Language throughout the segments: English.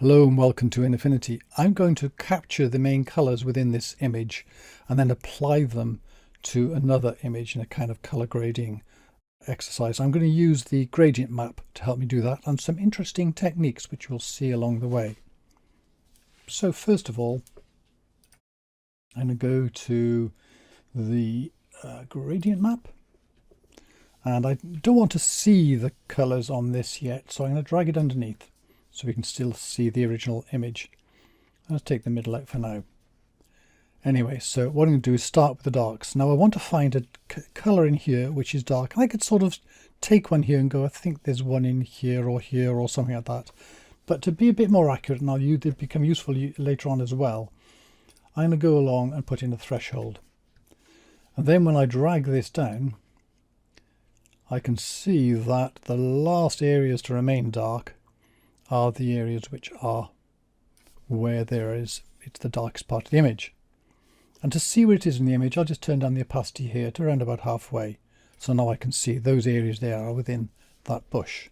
Hello and welcome to Affinity. I'm going to capture the main colors within this image and then apply them to another image in a kind of color grading exercise. I'm going to use the gradient map to help me do that and some interesting techniques which you'll see along the way. So first of all, I'm going to go to the gradient map, and I don't want to see the colors on this yet, so I'm going to drag it underneath so we can still see the original image. Let's take the middle out for now. Anyway, so what I'm going to do is start with the darks. Now I want to find a color in here which is dark, and I could sort of take one here and go, I think there's one in here or something like that. But to be a bit more accurate, and they'll become useful later on as well, I'm going to go along and put in a threshold. And then when I drag this down, I can see that the last areas to remain dark are the areas which are where it's the darkest part of the image. And to see where it is in the image, I'll just turn down the opacity here to around about halfway. So now I can see those areas there are within that bush.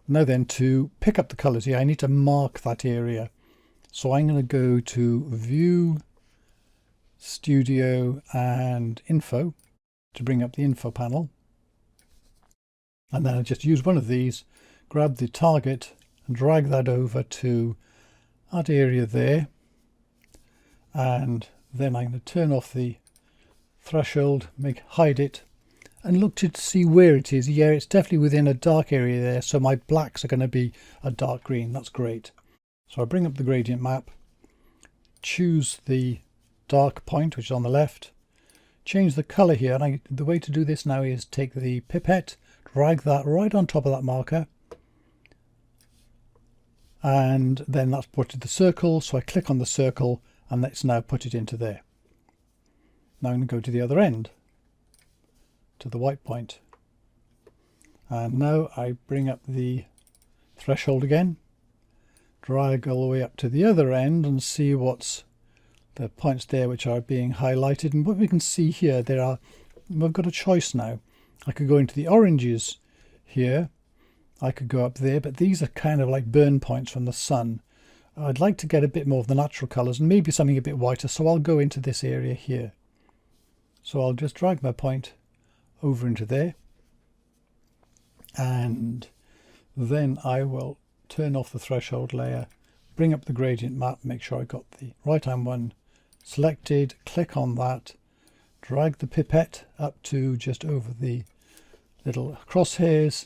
Now then, to pick up the colours here, I need to mark that area. So I'm going to go to View, Studio and Info to bring up the info panel. And then I just use one of these, grab the target and drag that over to that area there. And then I'm going to turn off the threshold, hide it, and look to see where it is. Yeah, it's definitely within a dark area there, so my blacks are going to be a dark green. That's great. So I bring up the gradient map, choose the dark point, which is on the left, change the color here, and the way to do this now is take the pipette, drag that right on top of that marker, and then that's put to the circle. So I click on the circle and let's now put it into there. Now I'm going to go to the other end, to the white point, and now I bring up the threshold again, drag all the way up to the other end and see what's the points there which are being highlighted. And what we can see here, we've got a choice now. I could go into the oranges here, I could go up there, but these are kind of like burn points from the sun. I'd like to get a bit more of the natural colours and maybe something a bit whiter, so I'll go into this area here. So I'll just drag my point over into there, and then I will turn off the threshold layer, bring up the gradient map, make sure I got the right hand one selected, click on that, drag the pipette up to just over the little crosshairs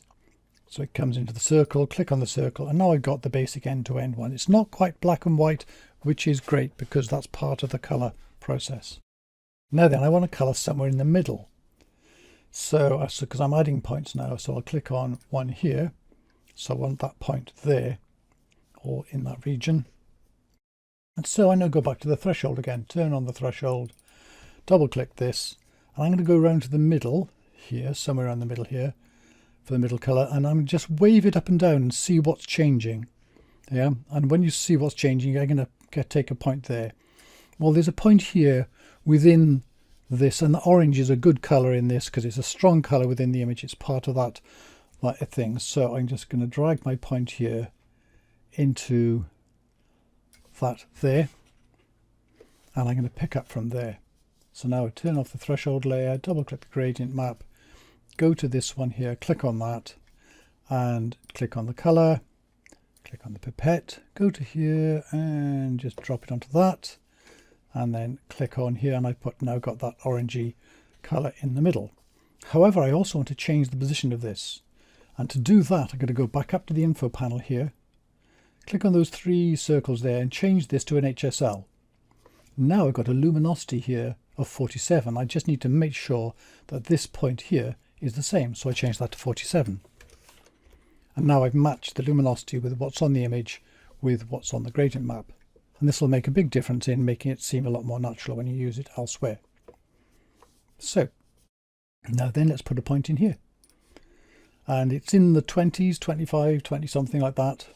so it comes into the circle, click on the circle, and now I've got the basic end-to-end one. It's not quite black and white, which is great because that's part of the colour process. Now then, I want to colour somewhere in the middle. So because I'm adding points now, so I'll click on one here. So I want that point there, or in that region. And so I now go back to the threshold again, turn on the threshold, double click this, and I'm going to go around to the middle here, somewhere around the middle here, for the middle colour, and I'm just wave it up and down and see what's changing. Yeah, and when you see what's changing, you're going to take a point there. Well, there's a point here within this, and the orange is a good colour in this because it's a strong colour within the image. It's part of that thing. So I'm just going to drag my point here into that there, and I'm going to pick up from there. So now I turn off the threshold layer, double click the gradient map, go to this one here, click on that, and click on the color, click on the pipette, go to here and just drop it onto that, and then click on here, and I've now got that orangey color in the middle. However, I also want to change the position of this, and to do that I'm going to go back up to the info panel here, click on those three circles there and change this to an HSL. Now I've got a luminosity here of 47. I just need to make sure that this point here is the same, so I change that to 47. And now I've matched the luminosity with what's on the image with what's on the gradient map, and this will make a big difference in making it seem a lot more natural when you use it elsewhere. So now then, let's put a point in here, and it's in the 20s, 25, 20 something like that,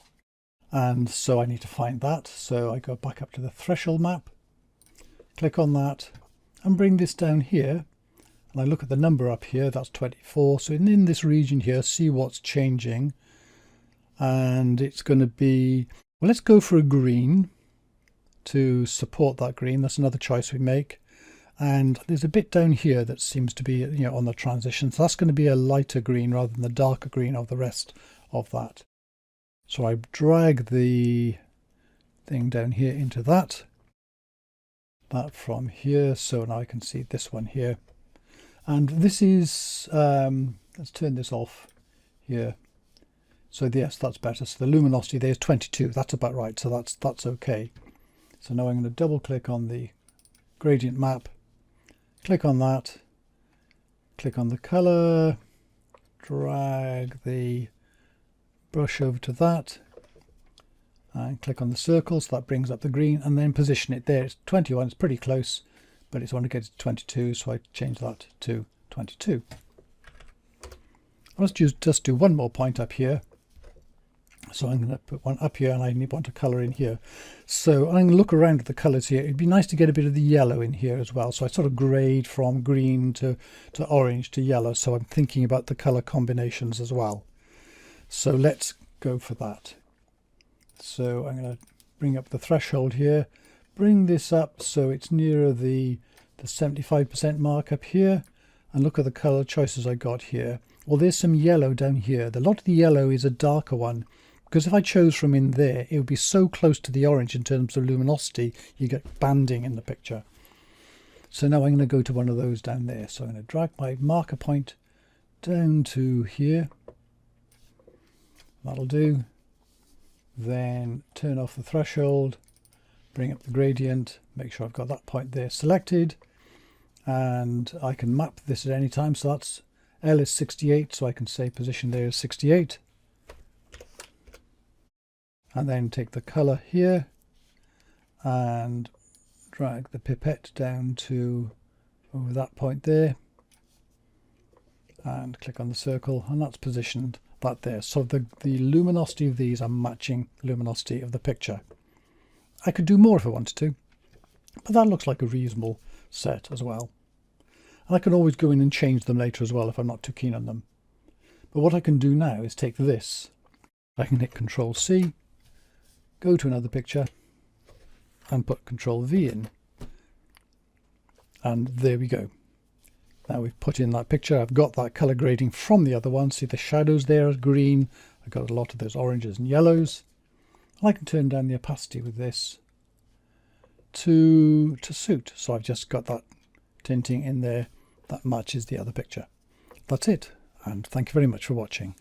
and so I need to find that. So I go back up to the threshold map, click on that, and bring this down here, and I look at the number up here, that's 24. So in this region here, see what's changing. and it's going to be, well, let's go for a green to support that green. That's another choice we make. And there's a bit down here that seems to be, on the transition. So that's going to be a lighter green rather than the darker green of the rest of that. So I drag the thing down here into that from here. So now I can see this one here. And this is, let's turn this off here. So yes, that's better. So the luminosity there is 22. That's about right. So that's okay. So now I'm going to double click on the gradient map, click on that, click on the color, drag the brush over to that, and click on the circle. So that brings up the green, and then position it there. It's 21. It's pretty close, but it's want to get to 22. So I change that to 22. Let's just do one more point up here. So I'm going to put one up here, and I want to colour in here. So I'm going to look around at the colours here. It'd be nice to get a bit of the yellow in here as well. So I sort of grade from green to orange to yellow. So I'm thinking about the colour combinations as well. So let's go for that. So I'm going to bring up the threshold here, bring this up so it's nearer the 75% mark up here, and look at the colour choices I got here. Well, there's some yellow down here. A lot of the yellow is a darker one, because if I chose from in there, it would be so close to the orange in terms of luminosity, you get banding in the picture. So now I'm going to go to one of those down there. So I'm going to drag my marker point down to here. That'll do. Then turn off the threshold, bring up the gradient, make sure I've got that point there selected, and I can map this at any time. So that's L is 68, so I can say position there is 68. And then take the color here and drag the pipette down to over that point there, and click on the circle, and that's positioned that there. So the luminosity of these are matching the luminosity of the picture. I could do more if I wanted to, but that looks like a reasonable set as well. And I can always go in and change them later as well if I'm not too keen on them. But what I can do now is take this. I can hit Control C, go to another picture, and put Control V in. And there we go. Now we've put in that picture. I've got that color grading from the other one. See the shadows there are green. I've got a lot of those oranges and yellows. And I can turn down the opacity with this to suit. So I've just got that tinting in there that matches the other picture. That's it. And thank you very much for watching.